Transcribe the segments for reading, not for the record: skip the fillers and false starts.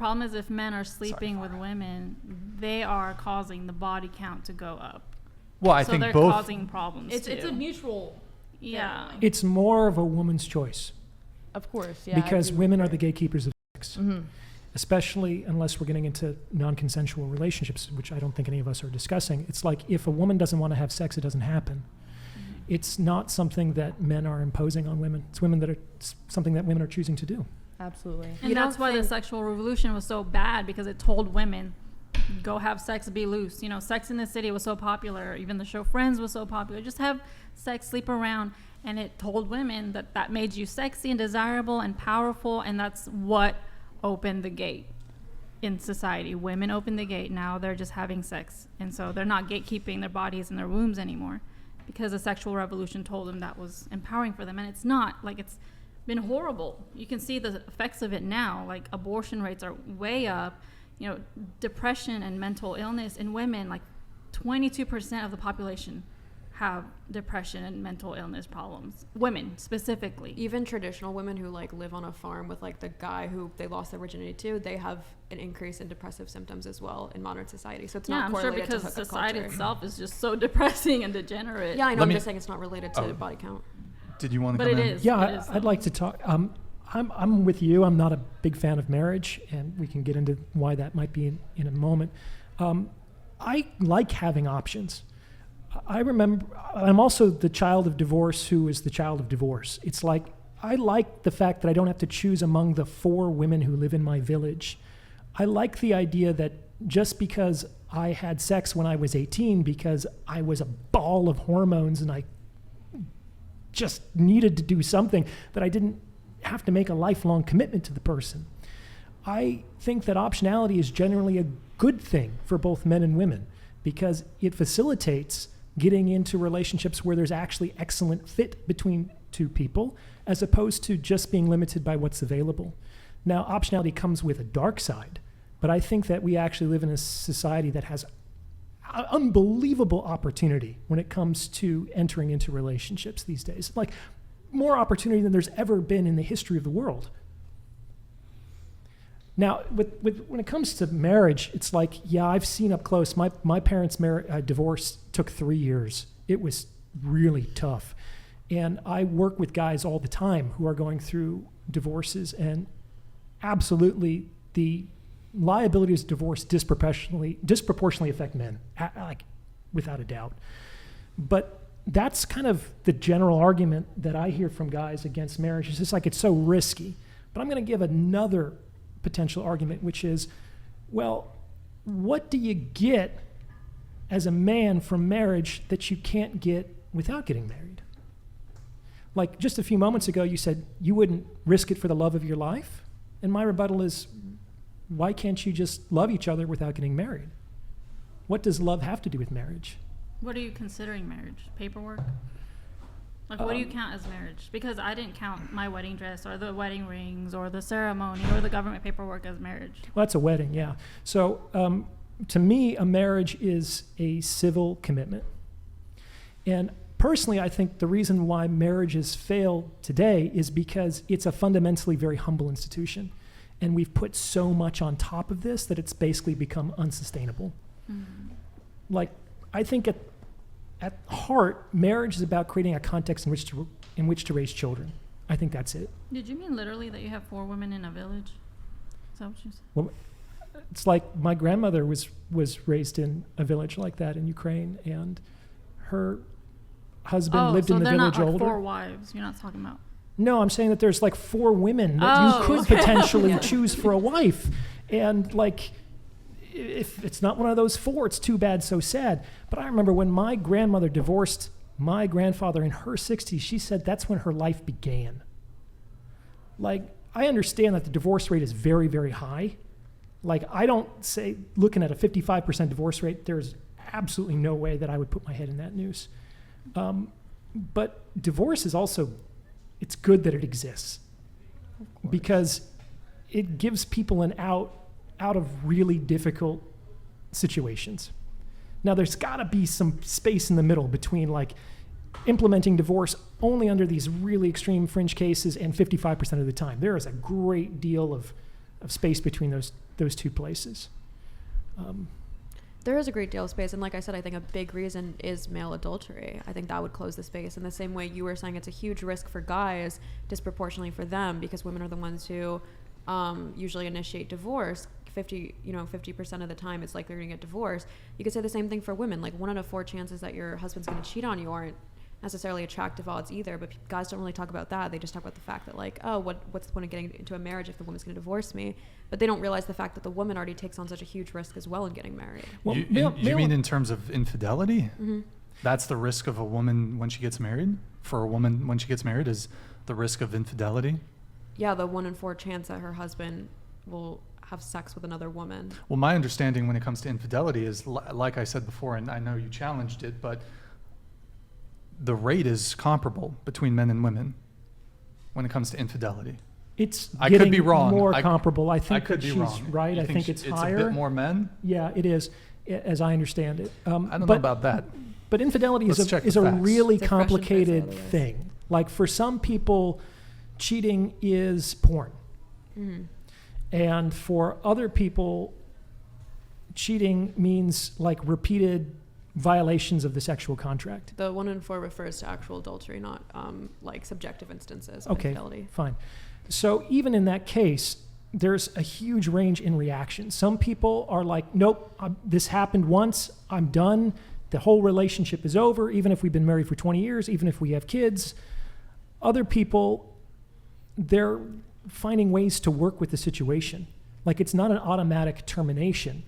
problem is if men are sleeping with women, they are causing the body count to go up. Well, I so think they're both. causing problems too. It's a mutual. Yeah. It's more of a woman's choice. Of course, yeah. Because women are the gatekeepers of sex. Mm-hmm. Especially unless we're getting into non-consensual relationships, which I don't think any of us are discussing. It's like if a woman doesn't want to have sex, it doesn't happen. Mm-hmm. It's not something that men are imposing on women. It's something that women are choosing to do. Absolutely. And that's why the sexual revolution was so bad, because it told women, go have sex, be loose. You know, Sex in the City was so popular. Even the show Friends was so popular. Just have sex, sleep around. And it told women that that made you sexy and desirable and powerful. And that's what opened the gate in society. Women opened the gate. Now they're just having sex. And so they're not gatekeeping their bodies and their wombs anymore, because the sexual revolution told them that was empowering for them. And it's not. Like, it's been horrible. You can see the effects of it now. Like, abortion rates are way up. You know, depression and mental illness in women, like 22% of the population have depression and mental illness problems. Women specifically. Even traditional women who like live on a farm with like the guy who they lost their virginity to, they have an increase in depressive symptoms as well in modern society. So it's not correlated I'm sure, because to hookup society culture. itself is just so depressing and degenerate. Yeah, I know. I'm just saying it's not related to body count. Did you want to But come it in? is. Yeah, I'd like to talk. I'm with you. I'm not a big fan of marriage, and we can get into why that might be in a moment. I like having options. I remember, I'm also the child of divorce who is the child of divorce. It's like, I like the fact that I don't have to choose among the 4 women who live in my village. I like the idea that just because I had sex when I was 18 because I was a ball of hormones and I just needed to do something, that I didn't have to make a lifelong commitment to the person. I think that optionality is generally a good thing for both men and women, because it facilitates getting into relationships where there's actually excellent fit between 2 people, as opposed to just being limited by what's available. Now, optionality comes with a dark side, but I think that we actually live in a society that has unbelievable opportunity when it comes to entering into relationships these days. Like, more opportunity than there's ever been in the history of the world. Now, when it comes to marriage, it's like, yeah, I've seen up close. My parents' divorce took 3 years. It was really tough. And I work with guys all the time who are going through divorces, and absolutely the liabilities of divorce disproportionately affect men, like, without a doubt. But that's kind of the general argument that I hear from guys against marriage. It's just like, it's so risky. But I'm going to give another potential argument, which is, well, what do you get as a man from marriage that you can't get without getting married? Like, just a few moments ago, you said you wouldn't risk it for the love of your life. And my rebuttal is, why can't you just love each other without getting married? What does love have to do with marriage? What are you considering marriage? Paperwork? Like, what do you count as marriage? Because I didn't count my wedding dress or the wedding rings or the ceremony or the government paperwork as marriage. Well, that's a wedding, yeah. So to me, a marriage is a civil commitment. And personally, I think the reason why marriages fail today is because it's a fundamentally very humble institution. And we've put so much on top of this that it's basically become unsustainable. Mm-hmm. Like, I think at heart, marriage is about creating a context in which to raise children. I think that's it. Did you mean literally that you have 4 women in a village? Is that what you said? Well, it's like my grandmother was raised in a village like that in Ukraine, and her husband lived in the village older. Oh, so they're not like 4 wives. You're not talking about. No, I'm saying that there's like 4 women that you could potentially choose for a wife, and like, if it's not one of those 4, it's too bad, so sad. But I remember when my grandmother divorced my grandfather in her 60s, she said that's when her life began. Like, I understand that the divorce rate is very, very high. Like, I don't say, looking at a 55% divorce rate, there's absolutely no way that I would put my head in that noose. But divorce is also, it's good that it exists, because it gives people an out of really difficult situations. Now, there's got to be some space in the middle between like implementing divorce only under these really extreme fringe cases and 55% of the time. There is a great deal of space between those those two places. There is a great deal of space, and like I said, I think a big reason is male adultery. I think that would close the space in the same way you were saying it's a huge risk for guys, disproportionately for them, because women are the ones who usually initiate divorce. 50% of the time it's like they're going to get divorced. You could say the same thing for women. Like 1 out of 4 chances that your husband's going to cheat on you aren't necessarily attractive odds either, but guys don't really talk about that. They just talk about the fact that like, oh, what's the point of getting into a marriage if the woman's going to divorce me? But they don't realize the fact that the woman already takes on such a huge risk as well in getting married. Well, you mean in terms of infidelity? Mm-hmm. That's the risk of a woman when she gets married? For a woman when she gets married is the risk of infidelity? Yeah, the 1 in 4 chance that her husband will have sex with another woman. Well, my understanding when it comes to infidelity is, like I said before, and I know you challenged it, but the rate is comparable between men and women when it comes to infidelity. It's I getting could be wrong. more comparable. I think could that be she's wrong. right. You I think think it's it's higher. a bit more men? Yeah, it is, as I understand it. I don't know about that. But infidelity Let's is check a the facts. really It's a fresh and fit complicated otherwise. thing. Like for some people, cheating is porn. Mm-hmm. And for other people, cheating means like repeated violations of the sexual contract. The 1 in 4 refers to actual adultery, not like subjective instances of Okay, infidelity. fine. So even in that case, there's a huge range in reaction. Some people are like, nope, this happened once, I'm done. The whole relationship is over, even if we've been married for 20 years, even if we have kids. Other people, they're finding ways to work with the situation. Like it's not an automatic termination.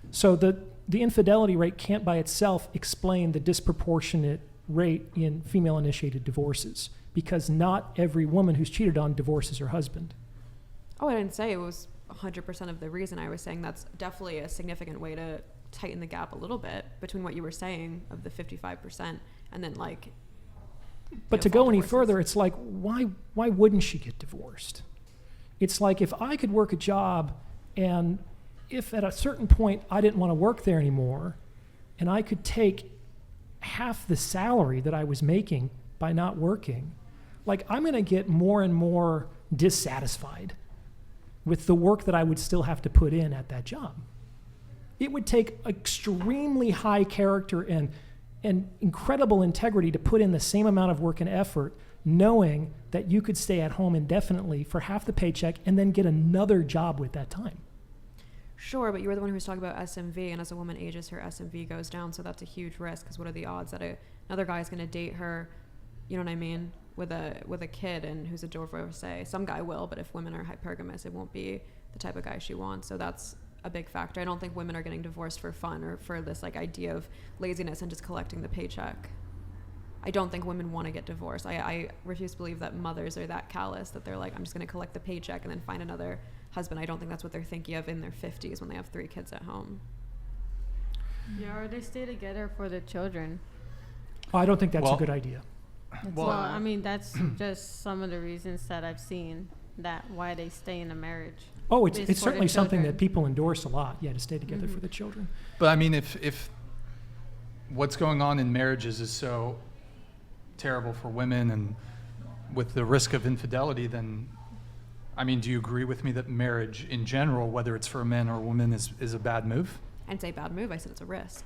So the infidelity rate can't by itself explain the disproportionate rate in female-initiated divorces, because not every woman who's cheated on divorces her husband. Oh, I didn't say it was 100% of the reason. I was saying that's definitely a significant way to tighten the gap a little bit between what you were saying of the 55% and then like. But to go any further, it's like, why wouldn't she get divorced? It's like if I could work a job and if at a certain point I didn't want to work there anymore and I could take half the salary that I was making by not working, like I'm going to get more and more dissatisfied with the work that I would still have to put in at that job. It would take extremely high character and incredible integrity to put in the same amount of work and effort, knowing that you could stay at home indefinitely for half the paycheck and then get another job with that time. Sure, but you were the one who was talking about SMV, and as a woman ages, her SMV goes down, so that's a huge risk, because what are the odds that another guy is going to date her, you know what I mean, with a kid and who's a divorcee? Some guy will, but if women are hypergamous, it won't be the type of guy she wants, so that's a big factor. I don't think women are getting divorced for fun or for this like idea of laziness and just collecting the paycheck. I don't think women want to get divorced. I refuse to believe that mothers are that callous that they're like, I'm just going to collect the paycheck and then find another husband. I don't think that's what they're thinking of in their 50s when they have 3 kids at home. Yeah, or they stay together for the children. I don't think that's Well- a good idea. Well, Well, I mean, that's just some of the reasons that I've seen that why they stay in a marriage. Oh, it's It's for the certainly something children. that people endorse a lot, yeah, to stay together Mhm. for the children. But I mean, if what's going on in marriages is so terrible for women and with the risk of infidelity, then, I mean, do you agree with me that marriage in general, whether it's for a man or a woman, is a bad move? I didn't say bad move, I said it's a risk.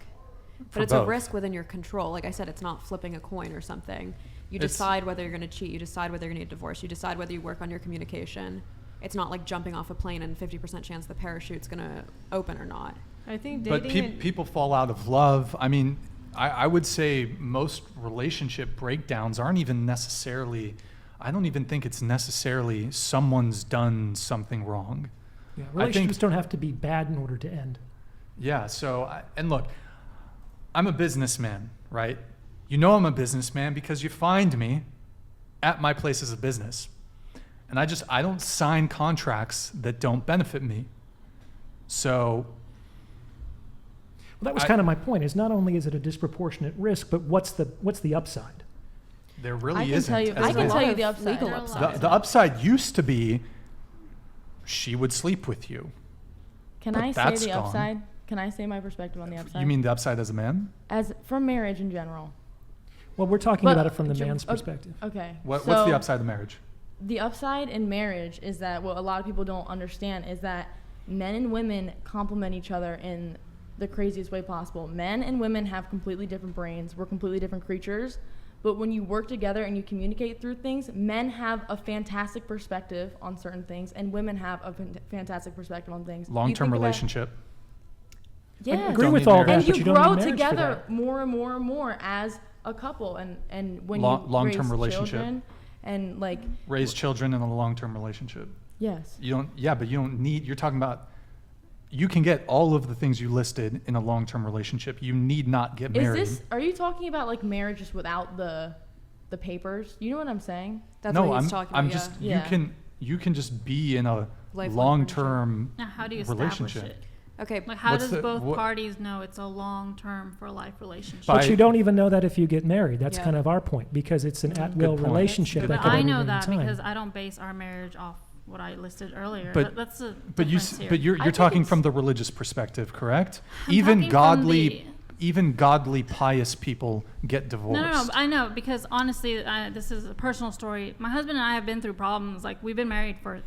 But For it's both. a risk within your control. Like I said, it's not flipping a coin or something. You It's- decide whether you're going to cheat. You decide whether you're going to get divorced. You decide whether you work on your communication. It's not like jumping off a plane and 50% chance the parachute's going to open or not. I think But dating and people fall out of love. I mean, I would say most relationship breakdowns aren't even necessarily, I don't even think it's necessarily someone's done something wrong. Yeah, think- relationships don't have to be bad in order to end. Yeah, so, and look, I'm a businessman, right? You know I'm a businessman because you find me at my places of business. And I don't sign contracts that don't benefit me. So, Well, that was I- kind of my point, is not only is it a disproportionate risk, but what's the upside? there really I can isn't. tell you, as I a can man. tell you lot the of upside. legal There are a upside. lot. The upside used to be she would sleep with you. Can But I say that's the gone. upside? Can I say my perspective on the upside? You mean the upside as a man? as for marriage in general? Well, we're talking But- about it from the man's okay. perspective. Okay. What's the so upside of marriage? The upside in marriage is that what a lot of people don't understand is that men and women complement each other in the craziest way possible. Men and women have completely different brains. We're completely different creatures. But when you work together and you communicate through things, men have a fantastic perspective on certain things, and women have a fantastic perspective on things. Long-term relationship. I Yeah. agree Don't with need all marriage. that, And but you you don't grow need marriage for together that. more and more and more as a couple, and when Long-term you raise relationship. children, and like, Raise children in a long-term relationship. yes. You don't. Yeah, but you don't need. You're talking about. You can get all of the things you listed in a long-term relationship. You need not get married. Are you talking about like marriage just without the papers? You know what I'm saying? That's no, what he's I'm. talking I'm about. just. Yeah. You can just be in a Lifelong long-term Now, how do you establish relationship. it? Okay. Like, how What's does the- both what- parties know it's a long-term for life relationship? By- But you don't even know that if you get married. That's Yeah. kind of our point, because it's an Mm. at-will Good point. relationship Good that But could I end know at any that time. because I don't base our marriage off what I listed earlier. But- That's a But you. difference here. But you're I think talking it's- from the religious perspective, correct? I'm Even talking from godly. the- Even godly, pious people get divorced. No, I know, because honestly, this is a personal story. My husband and I have been through problems. Like, we've been married for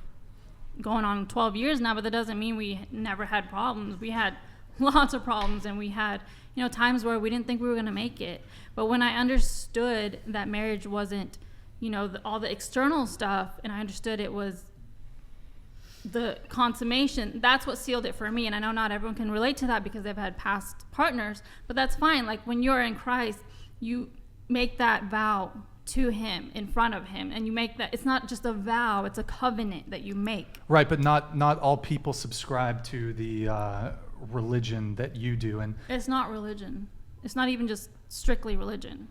going on 12 years now, but that doesn't mean we never had problems. We had lots of problems, and we had, times where we didn't think we were going to make it. But when I understood that marriage wasn't, all the external stuff, and I understood it was the consummation, that's what sealed it for me. And I know not everyone can relate to that because they've had past partners, but that's fine. Like, when you're in Christ, you make that vow to him, in front of him, and you make that, it's not just a vow, it's a covenant that you make. Right, but not all people subscribe to the religion that you do, and It's not religion. It's not even just strictly religion.